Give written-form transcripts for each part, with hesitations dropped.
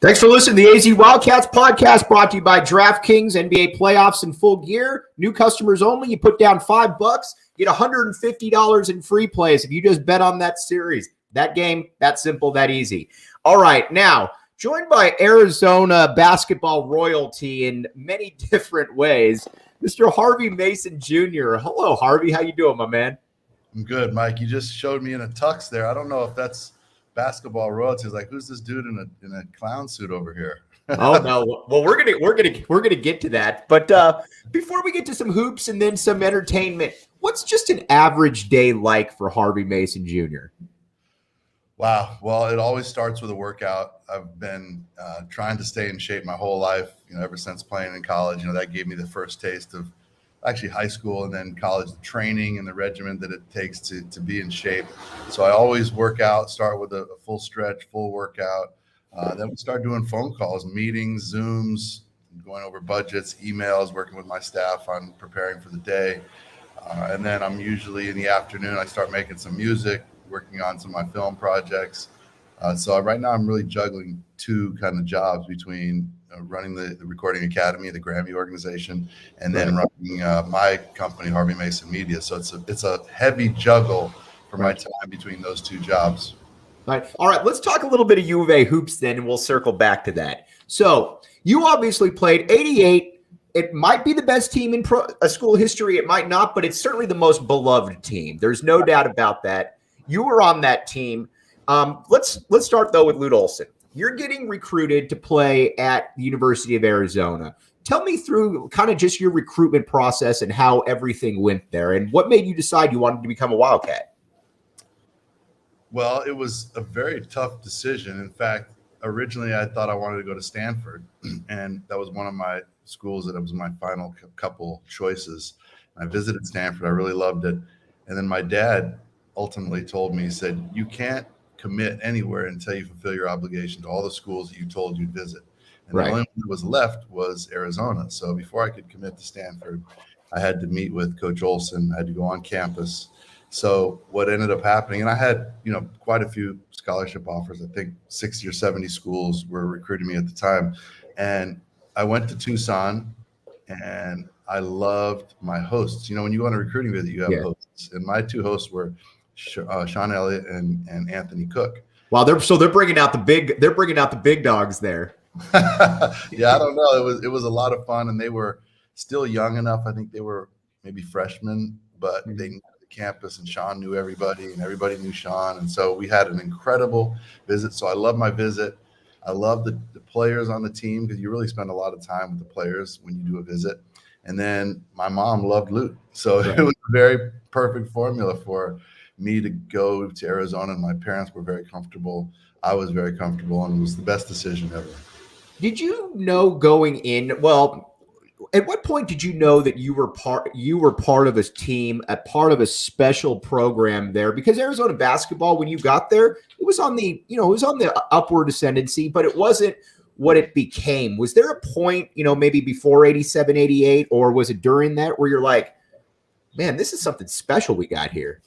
Thanks for listening to the AZ Wildcats podcast, brought to you by DraftKings. NBA playoffs in full gear. New customers only. You put down $5, get $150 in free plays if you just bet on that series. That game, that simple, that easy. All right, now, joined by Arizona basketball royalty in many different ways, Mr. Harvey Mason Jr. Hello, Harvey. How you doing, my man? I'm good, Mike. You just showed me in a tux there. I don't know if that's basketball royalty. Like, who's this dude in a clown suit over here? Oh no. Well, we're gonna get to that. But before we get to some hoops and then some entertainment, what's just an average day like for Harvey Mason Jr.? Wow. Well, it always starts with a workout. I've been trying to stay in shape my whole life. Ever since playing in college. That gave me the first taste of actually high school and then college, the training and the regimen that it takes to be in shape. So I always work out, start with a full stretch, full workout. Then we start doing phone calls, meetings, Zooms, going over budgets, emails, working with my staff on preparing for the day. And then I'm usually in the afternoon, I start making some music, working on some of my film projects. So right now I'm really juggling two kind of jobs between running the Recording Academy, the Grammy organization, and then running my company, Harvey Mason Media. So it's a heavy juggle for my time between those two jobs. All right. Let's talk a little bit of U of A hoops then, and we'll circle back to that. So you obviously played 88. It might be the best team in school history. It might not, but it's certainly the most beloved team. There's no doubt about that. You were on that team. Let's start, though, with Lute Olson. You're getting recruited to play at the University of Arizona. Tell me through kind of just your recruitment process and how everything went there, and what made you decide you wanted to become a Wildcat? Well, it was a very tough decision. In fact, originally I thought I wanted to go to Stanford, and that was one of my schools that was my final couple choices. I visited Stanford. I really loved it. And then my dad ultimately told me, he said, you can't commit anywhere until you fulfill your obligation to all the schools that you told you'd visit. And the only one that was left was Arizona. So before I could commit to Stanford, I had to meet with Coach Olson. I had to go on campus. So what ended up happening, and I had, quite a few scholarship offers. I think 60 or 70 schools were recruiting me at the time. And I went to Tucson, and I loved my hosts. When you go on a recruiting visit, you have hosts. And my two hosts were Sean Elliott and Anthony Cook. Wow, they're bringing out the big dogs there. Yeah, I don't know. It was a lot of fun, and they were still young enough. I think they were maybe freshmen, but they knew the campus, and Sean knew everybody, and everybody knew Sean, and so we had an incredible visit. So I love my visit. I love the players on the team, because you really spend a lot of time with the players when you do a visit. And then my mom loved Lute, so it was a very perfect formula for me to go to Arizona, and my parents were very comfortable. I was very comfortable, and it was the best decision ever. Did you know going in? Well, at what point did you know that you were part of a team, a part of a special program there? Because Arizona basketball, when you got there, it was on the upward ascendancy, but it wasn't what it became. Was there a point, maybe before 87, 88, or was it during that where you're like, man, this is something special we got here?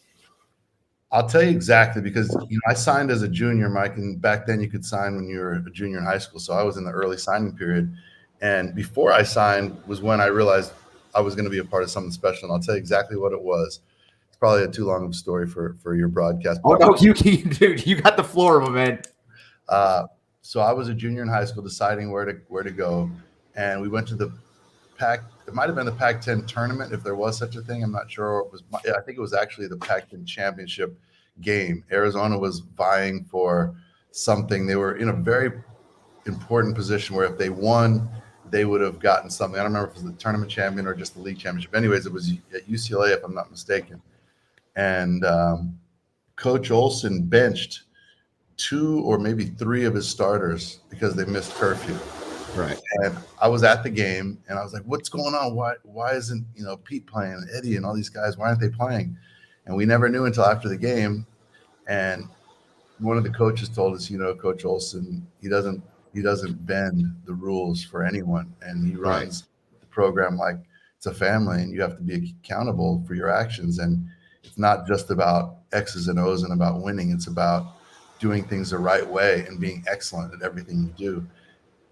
I'll tell you exactly, because I signed as a junior, Mike, and back then you could sign when you were a junior in high school. So I was in the early signing period. And before I signed was when I realized I was going to be a part of something special. And I'll tell you exactly what it was. It's probably too long of a story for your broadcast. Oh, no, dude, you got the floor, my man. So I was a junior in high school deciding where to go. And we went to the it might have been the Pac-10 tournament, if there was such a thing. I'm not sure. I think it was actually the Pac-10 championship game. Arizona was vying for something. They were in a very important position where if they won, they would have gotten something. I don't remember if it was the tournament champion or just the league championship. Anyways, it was at UCLA, if I'm not mistaken. And Coach Olson benched 2 or maybe 3 of his starters because they missed curfew. Right. And I was at the game, and I was like, what's going on? Why isn't, Pete playing, Eddie and all these guys? Why aren't they playing? And we never knew until after the game. And one of the coaches told us, Coach Olson, he doesn't bend the rules for anyone. And he runs the program like it's a family, and you have to be accountable for your actions. And it's not just about X's and O's and about winning. It's about doing things the right way and being excellent at everything you do.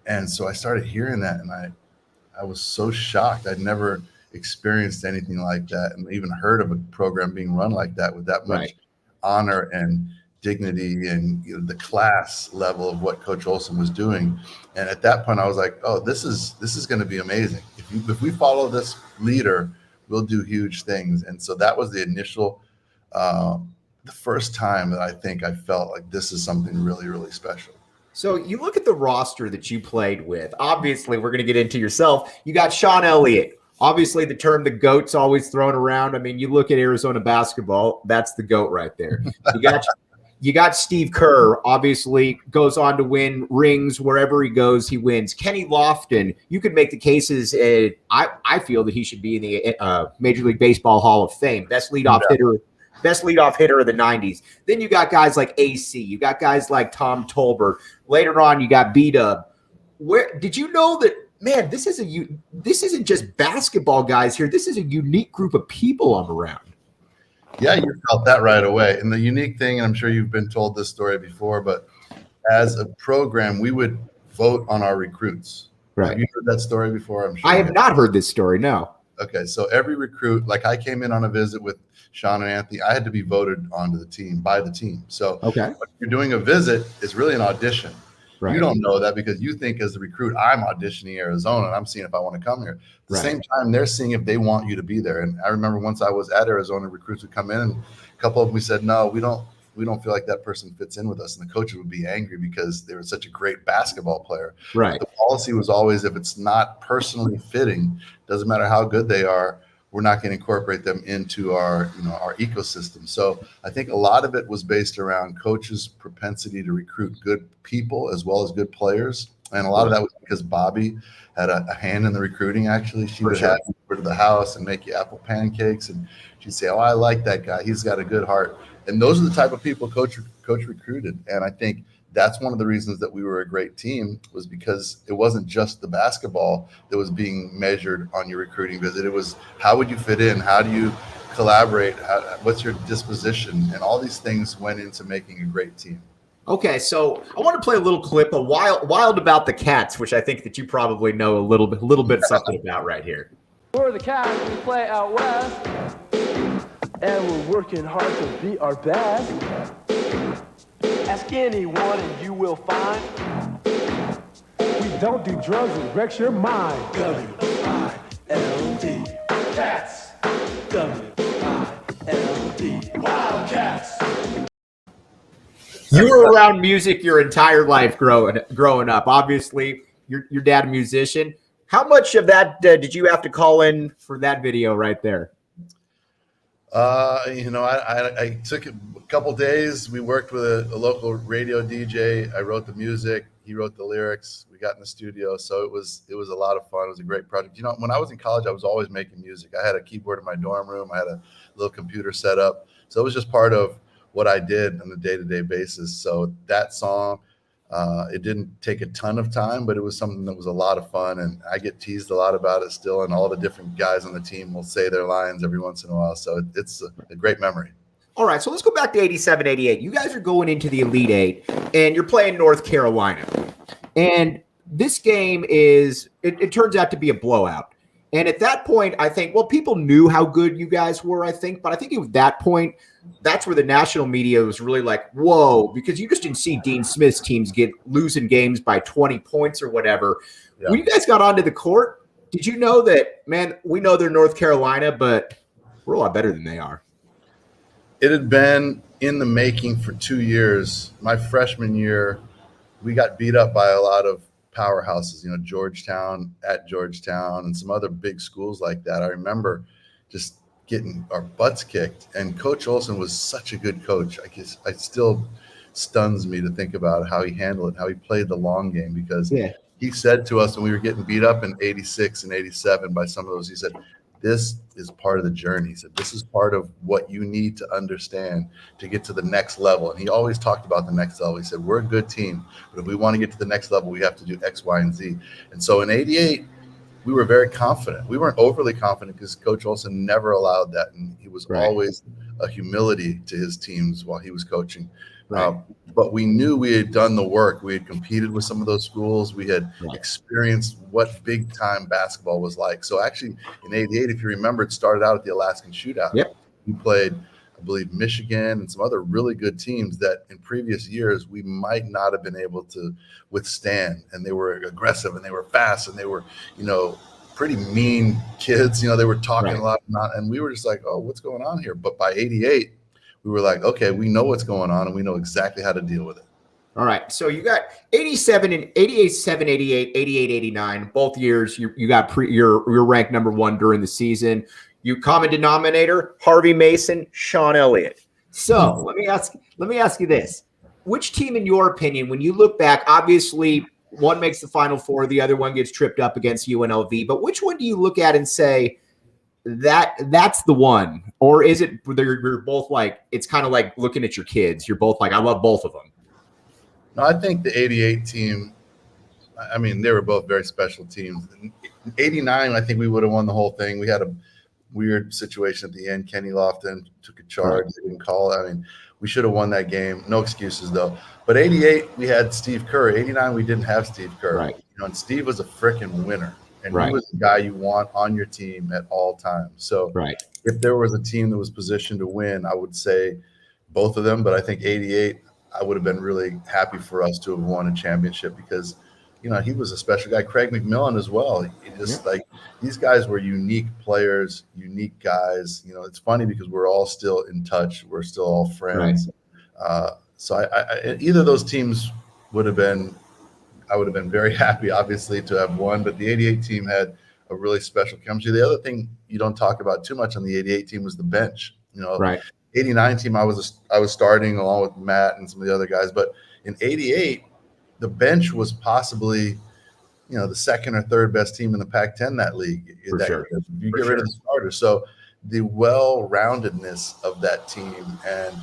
And so I started hearing that, and I was so shocked. I'd never experienced anything like that, and even heard of a program being run like that with that much honor and dignity, and the class level of what Coach Olson was doing. And at that point, I was like, "Oh, this is going to be amazing. If we follow this leader, we'll do huge things." And so that was the initial, the first time that I think I felt like this is something really, really special. So you look at the roster that you played with. Obviously, we're going to get into yourself. You got Sean Elliott. Obviously, the term the GOAT's always thrown around. I mean, you look at Arizona basketball, that's the GOAT right there. You got Steve Kerr, obviously goes on to win rings wherever he goes, he wins. Kenny Lofton, you could make the cases. I feel that he should be in the Major League Baseball Hall of Fame, best leadoff hitter of the 90s. Then you got guys like AC. You got guys like Tom Tolbert. Later on, you got B-Dub. Where did you know that, man, this isn't just basketball guys here. This is a unique group of people I'm around. Yeah, you felt that right away. And the unique thing, and I'm sure you've been told this story before, but as a program, we would vote on our recruits. Right. Have you heard that story before? I'm sure I have not heard this story, no. Okay, so every recruit, like I came in on a visit with Sean and Anthony, I had to be voted onto the team by the team. So when you're doing a visit, it's really an audition. Right. You don't know that because you think as the recruit, I'm auditioning Arizona and I'm seeing if I want to come here. At the same time, they're seeing if they want you to be there. And I remember once I was at Arizona, recruits would come in, and a couple of them, we said, no, we don't feel like that person fits in with us. And the coaches would be angry because they were such a great basketball player. Right. The policy was always, if it's not personally fitting, doesn't matter how good they are, we're not going to incorporate them into our ecosystem. So I think a lot of it was based around coaches' propensity to recruit good people as well as good players. And a lot of that was because Bobby had a hand in the recruiting, actually. She would have you over to the house and make you apple pancakes. And she'd say, oh, I like that guy. He's got a good heart. And those are the type of people coach recruited. And I think that's one of the reasons that we were a great team, was because it wasn't just the basketball that was being measured on your recruiting visit. It was, how would you fit in? How do you collaborate? What's your disposition? And all these things went into making a great team. Okay, so I want to play a little clip of Wild About the Cats, which I think that you probably know a little bit something about right here. We're the Cats. We play out west, and we're working hard to be our best. Ask anyone and you will find we don't do drugs and wrecks your mind. W-I-L-D Cats. W-I-L-D Wildcats. You were around music your entire life growing up. Obviously, your dad a musician. How much of that did you have to call in for that video right there? I took a couple days. We worked with a local radio DJ. I wrote the music. He wrote the lyrics. We got in the studio. So it was a lot of fun. It was a great project. You know, when I was in college, I was always making music. I had a keyboard in my dorm room. I had a little computer set up. So it was just part of what I did on a day-to-day basis. So that song, it didn't take a ton of time, but it was something that was a lot of fun. And I get teased a lot about it still. And all the different guys on the team will say their lines every once in a while. So it's a great memory. All right, so let's go back to 87, 88. You guys are going into the Elite Eight, and you're playing North Carolina. And this game it turns out to be a blowout. And at that point, I think, well, people knew how good you guys were, I think. But I think at that point, that's where the national media was really like, whoa, because you just didn't see Dean Smith's teams losing games by 20 points or whatever. Yeah. When you guys got onto the court, did you know that, man, we know they're North Carolina, but we're a lot better than they are? It had been in the making for 2 years. My freshman year, we got beat up by a lot of powerhouses, Georgetown, and some other big schools like that. I remember just getting our butts kicked, and Coach Olson was such a good coach. I guess it still stuns me to think about how he handled it, how he played the long game, because he said to us when we were getting beat up in 86 and 87 by some of those, he said, this is part of the journey. He said, this is part of what you need to understand to get to the next level. And he always talked about the next level. He said, we're a good team, but if we want to get to the next level, we have to do X, Y, and Z. And so in 88, we were very confident. We weren't overly confident because Coach Olson never allowed that, and he was always a humility to his teams while he was coaching. Right. But we knew we had done the work. We had competed with some of those schools. We had experienced what big-time basketball was like. So actually, in '88, if you remember, it started out at the Alaskan Shootout. Yep. We played, I believe, Michigan and some other really good teams that in previous years we might not have been able to withstand. And they were aggressive and they were fast and they were, pretty mean kids. They were talking a lot, and we were just like, oh, what's going on here? But by '88, we were like, okay, we know what's going on and we know exactly how to deal with it. All right. So you got 87 and 88, 7, 88, 88, 89. Both years you got you're ranked number 1 during the season. You common denominator, Harvey Mason, Sean Elliott. So let me ask you this. Which team, in your opinion, when you look back, obviously one makes the Final Four, the other one gets tripped up against UNLV, but which one do you look at and say that's the one? Or is it you're both like, it's kind of like looking at your kids. You're both like, I love both of them. No, I think the '88 team, I mean, they were both very special teams. In '89, I think we would have won the whole thing. We had a weird situation at the end. Kenny Lofton took a charge. They didn't call it. I mean, we should have won that game. No excuses, though. But ¡88, we had Steve Kerr. '89, we didn't have Steve Kerr. Right. And Steve was a freaking winner. And he was the guy you want on your team at all times. So if there was a team that was positioned to win, I would say both of them. But I think '88, I would have been really happy for us to have won a championship because, he was a special guy. Craig McMillan as well. Like these guys were unique players, unique guys. It's funny because we're all still in touch. We're still all friends. So I either of those teams would have been, I would have been very happy, obviously, to have won. But the '88 team had a really special chemistry. The other thing you don't talk about too much on the '88 team was the bench. '89 team, I was starting along with Matt and some of the other guys. But in '88, the bench was possibly, the second or third best team in the Pac-10 that league. You get rid of the starters. So the well-roundedness of that team and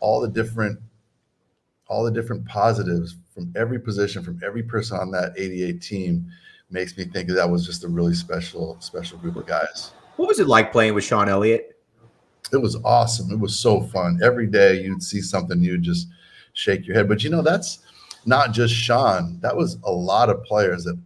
all the different positives from every position, from every person on that '88 team makes me think that was just a really special group of guys. What was it like playing with Sean Elliott? It was awesome. It was so fun. Every day you'd see something, you'd just shake your head. But that's not just Sean. That was a lot of players that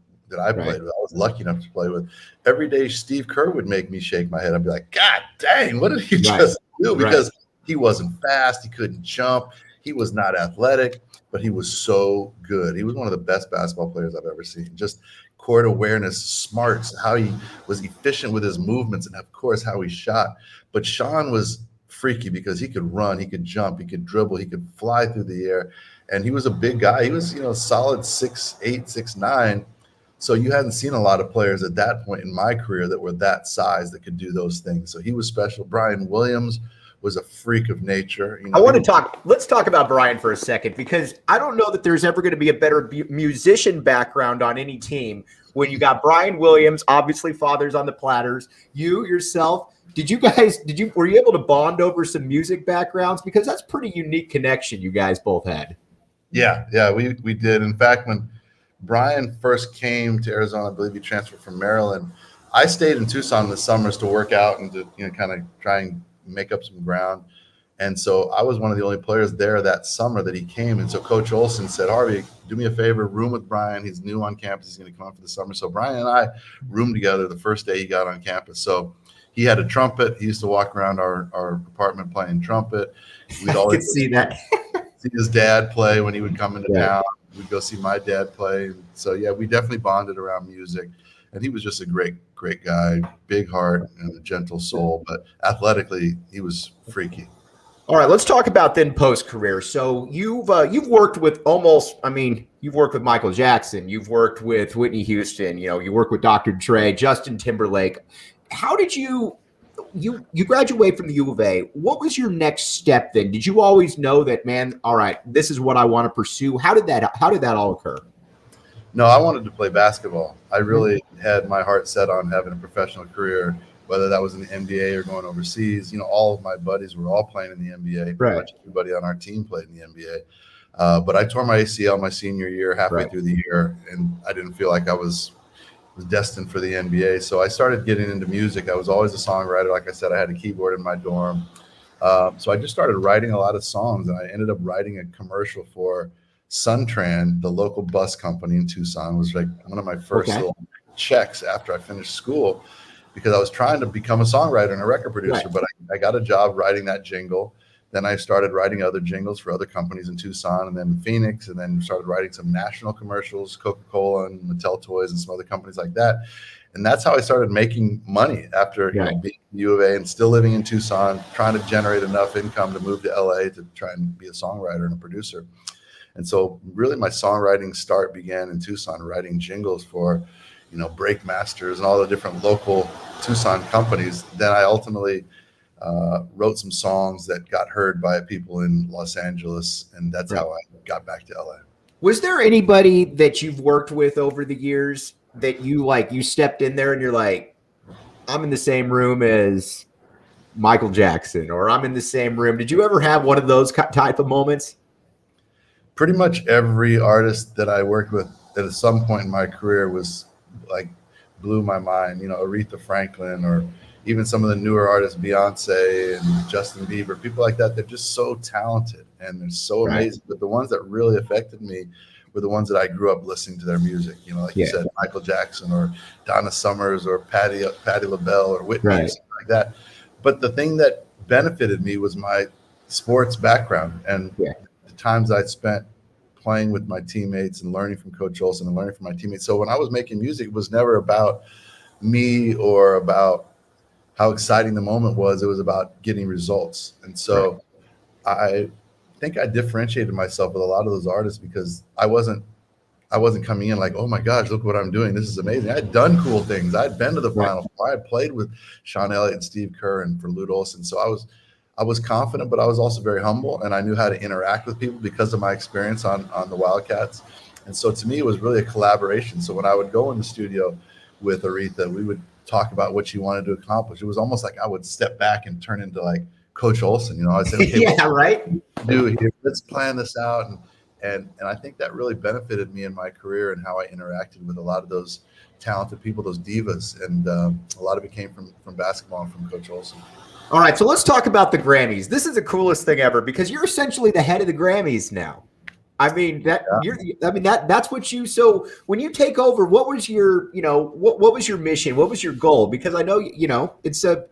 I played with. I was lucky enough to play with. Every day Steve Kerr would make me shake my head. I'd be like, God dang, what did he just do? Because he wasn't fast. He couldn't jump. He was not athletic, but he was so good. He was one of the best basketball players I've ever seen. Just court awareness, smarts, how he was efficient with his movements, and of course how he shot. But Sean was freaky because he could run, he could jump, he could dribble, he could fly through the air, and he was a big guy. He was, solid 6'8", 6'9". So you hadn't seen a lot of players at that point in my career that were that size that could do those things. So he was special. Brian Williams was a freak of nature. Let's talk about Brian for a second, because I don't know that there's ever going to be a better musician background on any team when you got Brian Williams, obviously fathers on the platters, you yourself. Were you able to bond over some music backgrounds? Because that's pretty unique connection you guys both had. Yeah, we did. In fact, when Brian first came to Arizona, I believe he transferred from Maryland, I stayed in Tucson in the summers to work out and to kind of try and make up some ground. And so I was one of the only players there that summer that he came. And so Coach Olson said, Harvey, do me a favor, room with Brian. He's new on campus. He's going to come out for the summer. So Brian and I roomed together the first day he got on campus. So he had a trumpet. He used to walk around our apartment playing trumpet. We'd always see that. See his dad play when he would come into town. We'd go see my dad play. So, yeah, we definitely bonded around music. And he was just a great guy, big heart and a gentle soul. But athletically, he was freaky. All right, let's talk about then post-career. So you've worked with you've worked with Michael Jackson. You've worked with Whitney Houston. You work with Dr. Dre, Justin Timberlake. How did you graduate from the U of A? What was your next step then? Did you always know that, man, all right, this is what I want to pursue? How did that all occur? No, I wanted to play basketball. I really had my heart set on having a professional career, whether that was in the NBA or going overseas. All of my buddies were all playing in the NBA. Pretty much everybody on our team played in the NBA. But I tore my ACL my senior year, halfway through the year, and I didn't feel like I was was destined for the NBA. So I started getting into music. I was always a songwriter. Like I said, I had a keyboard in my dorm. So I just started writing a lot of songs, and I ended up writing a commercial for Suntran, the local bus company in Tucson. It was like one of my first little checks after I finished school, because I was trying to become a songwriter and a record producer, but I got a job writing that jingle. Then I started writing other jingles for other companies in Tucson and then Phoenix, and then started writing some national commercials, Coca-Cola and Mattel Toys and some other companies like that. And that's how I started making money after being at U of A and still living in Tucson, trying to generate enough income to move to LA to try and be a songwriter and a producer. And so really my songwriting start began in Tucson, writing jingles for, Break Masters and all the different local Tucson companies. Then I ultimately wrote some songs that got heard by people in Los Angeles, and that's how I got back to LA. Was there anybody that you've worked with over the years that you stepped in there and you're like, I'm in the same room as Michael Jackson, or I'm in the same room? Did you ever have one of those type of moments? Pretty much every artist that I worked with at some point in my career was like blew my mind. Aretha Franklin, or even some of the newer artists, Beyonce and Justin Bieber, people like that. They're just so talented and they're so amazing. But the ones that really affected me were the ones that I grew up listening to their music. Like you said, Michael Jackson or Donna Summers or Patti LaBelle or Whitney, or something like that. But the thing that benefited me was my sports background and the times I spent playing with my teammates and learning from Coach Olson and learning from my teammates. So when I was making music, it was never about me or about how exciting the moment was. It was about getting results. And so I think I differentiated myself with a lot of those artists because I wasn't coming in like, oh my gosh, look what I'm doing. This is amazing. I had done cool things. I had been to the Final Four. I had played with Sean Elliott and Steve Kerr and for Lute Olson. So I was confident, but I was also very humble, and I knew how to interact with people because of my experience on the Wildcats. And so to me, it was really a collaboration. So when I would go in the studio with Aretha, we would talk about what she wanted to accomplish. It was almost like I would step back and turn into like Coach Olson. I'd say, okay, do here, let's plan this out. And I think that really benefited me in my career and how I interacted with a lot of those talented people, those divas. And a lot of it came from basketball and from Coach Olson. All right, so let's talk about the Grammys. This is the coolest thing ever because you're essentially the head of the Grammys now. I mean that's what you. So when you take over, what was your what was your mission? What was your goal? Because I know it's a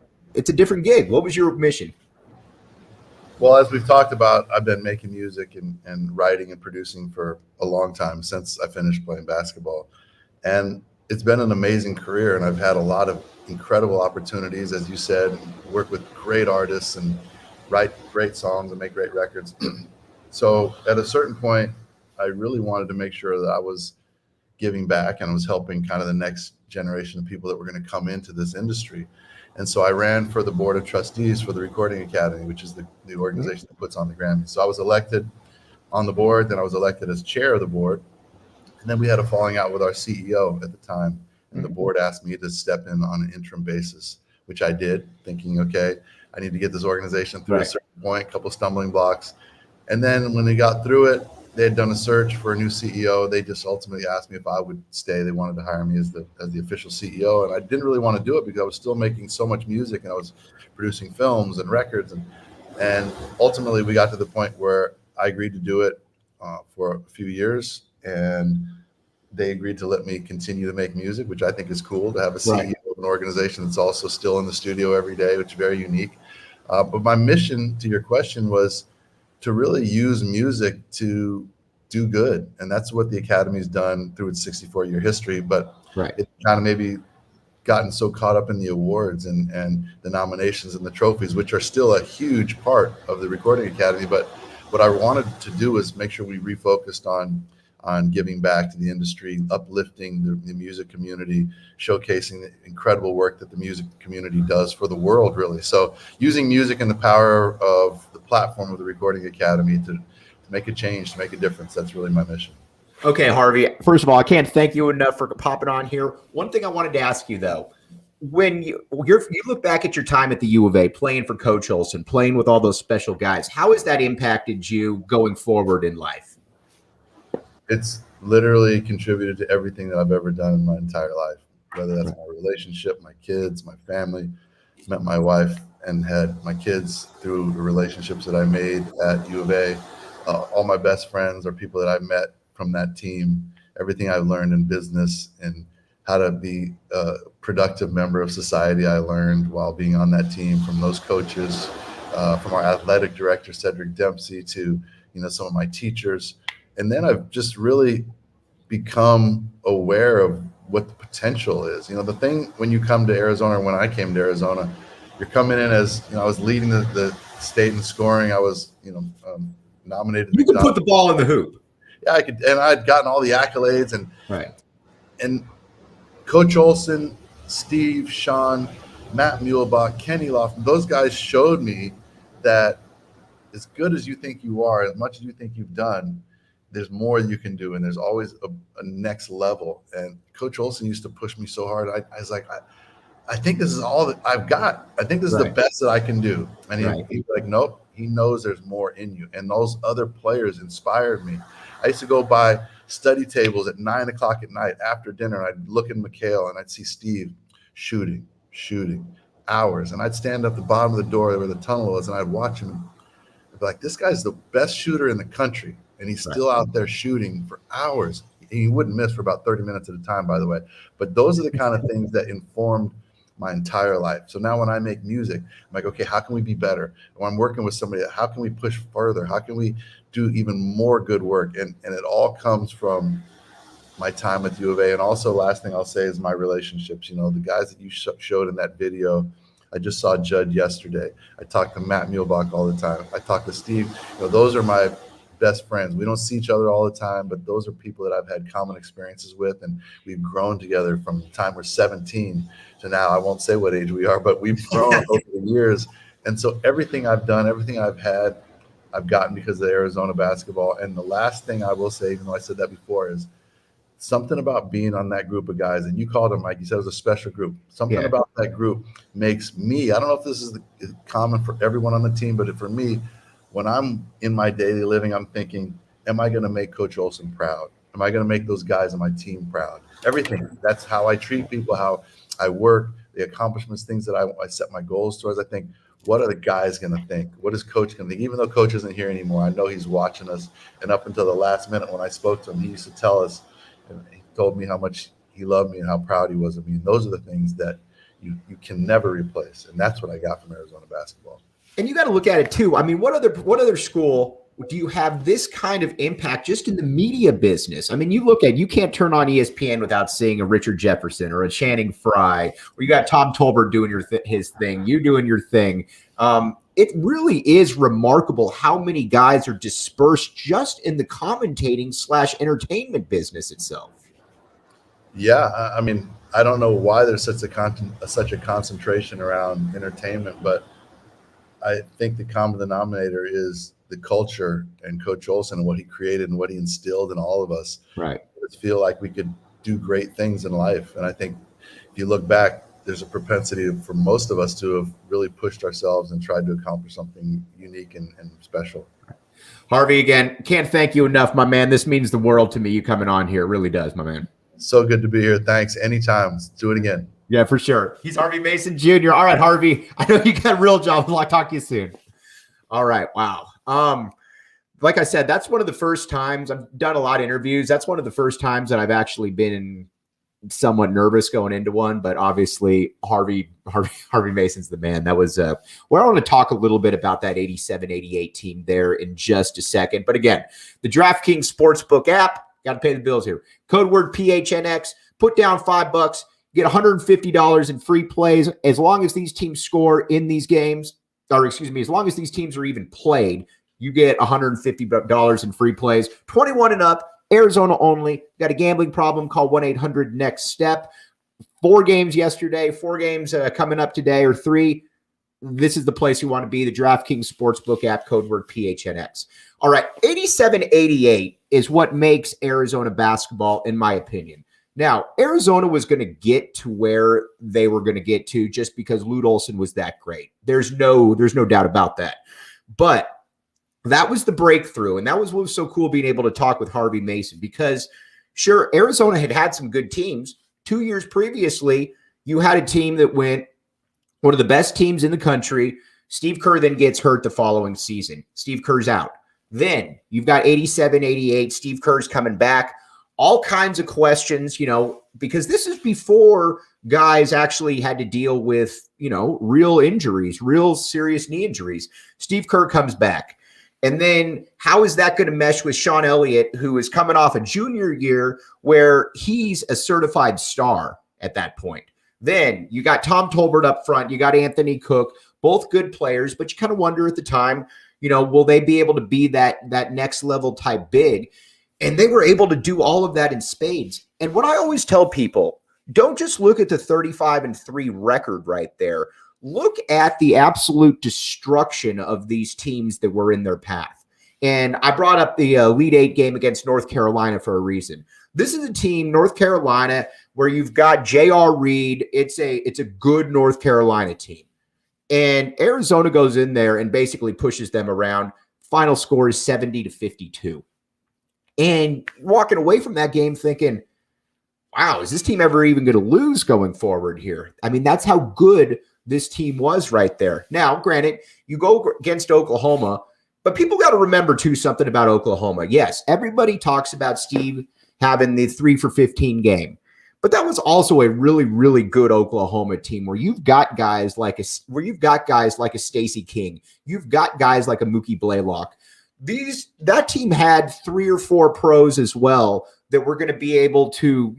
different gig. What was your mission? Well, as we've talked about, I've been making music and writing and producing for a long time since I finished playing basketball, and it's been an amazing career. And I've had a lot of incredible opportunities, as you said, work with great artists and write great songs and make great records. So at a certain point, I really wanted to make sure that I was giving back and I was helping kind of the next generation of people that were going to come into this industry. And so I ran for the board of trustees for the Recording Academy, which is the organization that puts on the Grammys. So I was elected on the board, then I was elected as chair of the board. And then we had a falling out with our CEO at the time. And the board asked me to step in on an interim basis, which I did, thinking, okay, I need to get this organization through a certain point, a couple of stumbling blocks. And then when they got through it, they had done a search for a new CEO. They just ultimately asked me if I would stay. They wanted to hire me as the official CEO. And I didn't really want to do it because I was still making so much music and I was producing films and records. And ultimately we got to the point where I agreed to do it for a few years. And they agreed to let me continue to make music, which I think is cool to have a CEO of an organization that's also still in the studio every day, which is very unique. But my mission, to your question, was to really use music to do good. And that's what the Academy's done through its 64-year history. But it kind of maybe gotten so caught up in the awards and the nominations and the trophies, which are still a huge part of the Recording Academy. But what I wanted to do was make sure we refocused on giving back to the industry, uplifting the music community, showcasing the incredible work that the music community does for the world, really. So using music and the power of the platform of the Recording Academy to make a change, to make a difference, that's really my mission. Okay, Harvey, first of all, I can't thank you enough for popping on here. One thing I wanted to ask you, though, when you look back at your time at the U of A, playing for Coach Olson, playing with all those special guys, how has that impacted you going forward in life? It's literally contributed to everything that I've ever done in my entire life. whether that's my relationship, my kids, my family. Met my wife and had my kids through the relationships that I made at U of A. All my best friends are people that I met from that team. Everything I've learned in business and how to be a productive member of society, I learned while being on that team from those coaches, from our athletic director, Cedric Dempsey, to some of my teachers. And then I've just really become aware of what the potential is. The thing when you come to Arizona, when I came to Arizona, you're coming in as, I was leading the state in scoring. I was, nominated. You could put the ball in the hoop. Yeah, I could, and I'd gotten all the accolades and right. And Coach Olson, Steve, Sean, Matt Muehlbach, Kenny Lofton, those guys showed me that as good as you think you are, as much as you think you've done, there's more you can do, and there's always a next level. And Coach Olson used to push me so hard. I was like, I think this is all that I've got. I think this is the best that I can do. And he's like, nope, he knows there's more in you. And those other players inspired me. I used to go by study tables at 9 o'clock at night after dinner, and I'd look at McHale and I'd see Steve shooting hours. And I'd stand up the bottom of the door where the tunnel was, and I'd watch him. I'd be like, this guy's the best shooter in the country. And he's still out there shooting for hours. He wouldn't miss for about 30 minutes at a time, by the way. But those are the kind of things that informed my entire life. So now when I make music, I'm like, okay, how can we be better? When I'm working with somebody, how can we push further? How can we do even more good work? And it all comes from my time at U of A. And also, last thing I'll say is my relationships. The guys that you showed in that video, I just saw Judd yesterday. I talk to Matt Muehlbach all the time. I talk to Steve. Those are my best friends. We don't see each other all the time, but those are people that I've had common experiences with, and we've grown together from the time we're 17 to now. I won't say what age we are, but we've grown over the years. And so everything I've done, everything I've had, I've gotten because of Arizona basketball. And the last thing I will say, even though I said that before, is something about being on that group of guys. And you called them, Mike, you said it was a special group. Something about that group makes me, I don't know if this is common for everyone on the team, but for me, when I'm in my daily living, I'm thinking, am I going to make Coach Olson proud? Am I going to make those guys on my team proud? Everything. That's how I treat people, how I work, the accomplishments, things that I set my goals towards. I think, what are the guys going to think? What is Coach going to think? Even though Coach isn't here anymore, I know he's watching us. And up until the last minute when I spoke to him, he used to tell us, and he told me how much he loved me and how proud he was of me. And those are the things that you can never replace. And that's what I got from Arizona basketball. And you got to look at it too. I mean, what other school do you have this kind of impact just in the media business? I mean, you can't turn on ESPN without seeing a Richard Jefferson or a Channing Frye, or you got Tom Tolbert doing his thing, you doing your thing. It really is remarkable how many guys are dispersed just in the commentating / entertainment business itself. Yeah, I mean, I don't know why there's such a concentration around entertainment, but I think the common denominator is the culture and Coach Olson and what he created and what he instilled in all of us. Right. Let's feel like we could do great things in life. And I think if you look back, there's a propensity for most of us to have really pushed ourselves and tried to accomplish something unique and special. Harvey, again, can't thank you enough, my man. This means the world to me, you coming on here. It really does, my man. So good to be here. Thanks. Anytime. Let's do it again. Yeah, for sure. He's Harvey Mason Jr. All right, Harvey, I know you got a real job. I'll talk to you soon. All right. Wow. Like I said, that's one of the first times I've done a lot of interviews. That's one of the first times that I've actually been somewhat nervous going into one, but obviously Harvey Mason's the man. That was well, I want to talk a little bit about that 87-88 team there in just a second. But again, the DraftKings Sportsbook app, got to pay the bills here. Code word PHNX, put down $5, get $150 in free plays as long as these teams score in these games, or excuse me, as long as these teams are even played, you get $150 in free plays. 21 and up, Arizona only. Got a gambling problem, call 1-800-NEXT-STEP. 4 games yesterday, 4 games coming up today, or 3. This is the place you want to be, the DraftKings Sportsbook app, code word PHNX. All right, 87-88 is what makes Arizona basketball, in my opinion. Now, Arizona was going to get to where they were going to get to just because Lute Olson was that great. There's no doubt about that. But that was the breakthrough, and that was what was so cool being able to talk with Harvey Mason because, sure, Arizona had some good teams, 2 years previously, you had a team that went one of the best teams in the country. Steve Kerr then gets hurt the following season. Steve Kerr's out. Then you've got 87, 88. Steve Kerr's coming back. All kinds of questions, because this is before guys actually had to deal with, real injuries, real serious knee injuries. Steve Kerr comes back. And then how is that going to mesh with Sean Elliott, who is coming off a junior year where he's a certified star at that point? Then you got Tom Tolbert up front. You got Anthony Cook, both good players, but you kind of wonder at the time, will they be able to be that next level type big? And they were able to do all of that in spades. And what I always tell people, don't just look at the 35-3 record right there. Look at the absolute destruction of these teams that were in their path. And I brought up the Elite Eight game against North Carolina for a reason. This is a team, North Carolina, where you've got J.R. Reed. It's a good North Carolina team. And Arizona goes in there and basically pushes them around. Final score is 70-52. And walking away from that game thinking, wow, is this team ever even going to lose going forward here? I mean, that's how good this team was right there. Now, granted, you go against Oklahoma, but people got to remember, too, something about Oklahoma. Yes, everybody talks about Steve having the 3 for 15 game, but that was also a really, really good Oklahoma team where you've got guys like a Stacey King. You've got guys like a Mookie Blaylock. That team had 3 or 4 pros as well that were going to be able to,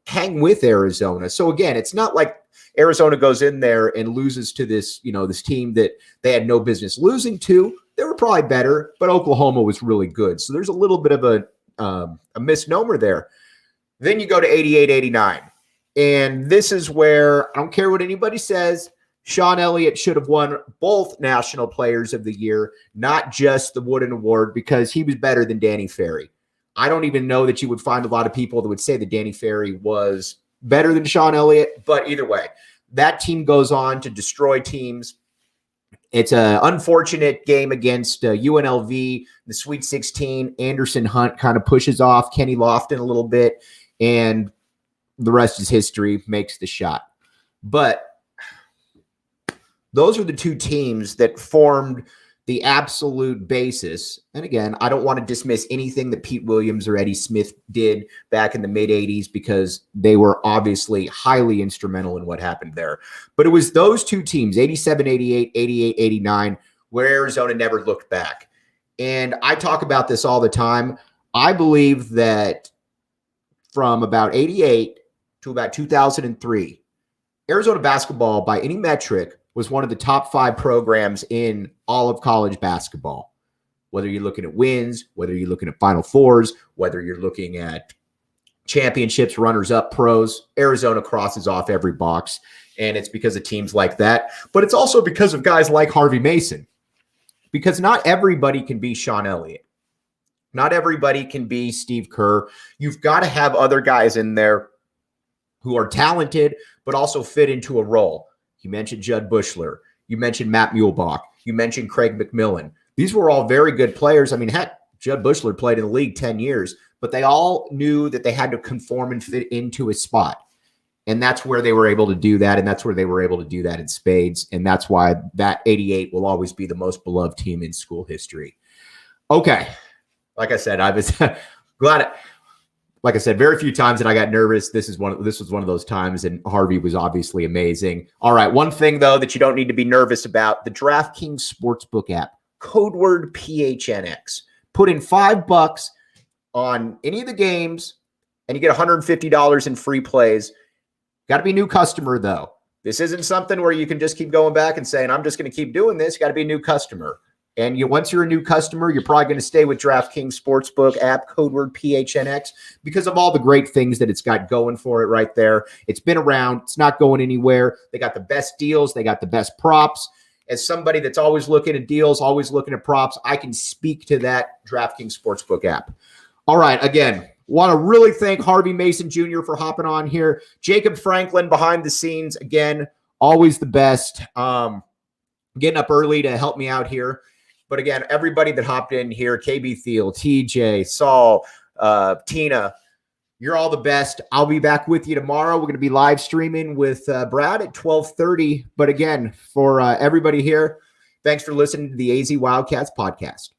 hang with Arizona. So again, it's not like Arizona goes in there and loses to this, this team that they had no business losing to. They were probably better, but Oklahoma was really good. So there's a little bit of a misnomer there. Then you go to 88-89. And this is where I don't care what anybody says. Sean Elliott should have won both National Players of the Year, not just the Wooden Award, because he was better than Danny Ferry. I don't even know that you would find a lot of people that would say that Danny Ferry was better than Sean Elliott, but either way, that team goes on to destroy teams. It's an unfortunate game against UNLV, the Sweet 16. Anderson Hunt kind of pushes off Kenny Lofton a little bit, and the rest is history, makes the shot. But those are the two teams that formed the absolute basis. And again, I don't want to dismiss anything that Pete Williams or Eddie Smith did back in the mid-'80s because they were obviously highly instrumental in what happened there. But it was those two teams, 87-88, 88-89, where Arizona never looked back. And I talk about this all the time. I believe that from about 88 to about 2003, Arizona basketball, by any metric, was one of the top 5 programs in all of college basketball. Whether you're looking at wins, whether you're looking at Final Fours, whether you're looking at championships, runners-up, pros, Arizona crosses off every box, and it's because of teams like that. But it's also because of guys like Harvey Mason, because not everybody can be Sean Elliott. Not everybody can be Steve Kerr. You've got to have other guys in there who are talented but also fit into a role. You mentioned Judd Bushler. You mentioned Matt Muehlbach. You mentioned Craig McMillan. These were all very good players. I mean, heck, Judd Bushler played in the league 10 years, but they all knew that they had to conform and fit into a spot. And that's where they were able to do that, and that's where they were able to do that in spades, and that's why that 88 will always be the most beloved team in school history. Okay. Like I said, I was glad like I said, very few times that I got nervous. This was one of those times, and Harvey was obviously amazing. All right, one thing, though, that you don't need to be nervous about, the DraftKings Sportsbook app, code word PHNX. Put in $5 on any of the games, and you get $150 in free plays. Got to be a new customer, though. This isn't something where you can just keep going back and saying, I'm just going to keep doing this. You got to be a new customer. And once you're a new customer, you're probably going to stay with DraftKings Sportsbook app, code word PHNX, because of all the great things that it's got going for it right there. It's been around. It's not going anywhere. They got the best deals. They got the best props. As somebody that's always looking at deals, always looking at props, I can speak to that DraftKings Sportsbook app. All right, again, want to really thank Harvey Mason Jr. for hopping on here. Jacob Franklin behind the scenes, again, always the best. Getting up early to help me out here. But again, everybody that hopped in here, KB Thiel, TJ, Saul, Tina, You're all the best. I'll be back with you tomorrow. We're going to be live streaming with Brad at 12:30. But again, for everybody here, thanks for listening to the AZ Wildcats podcast.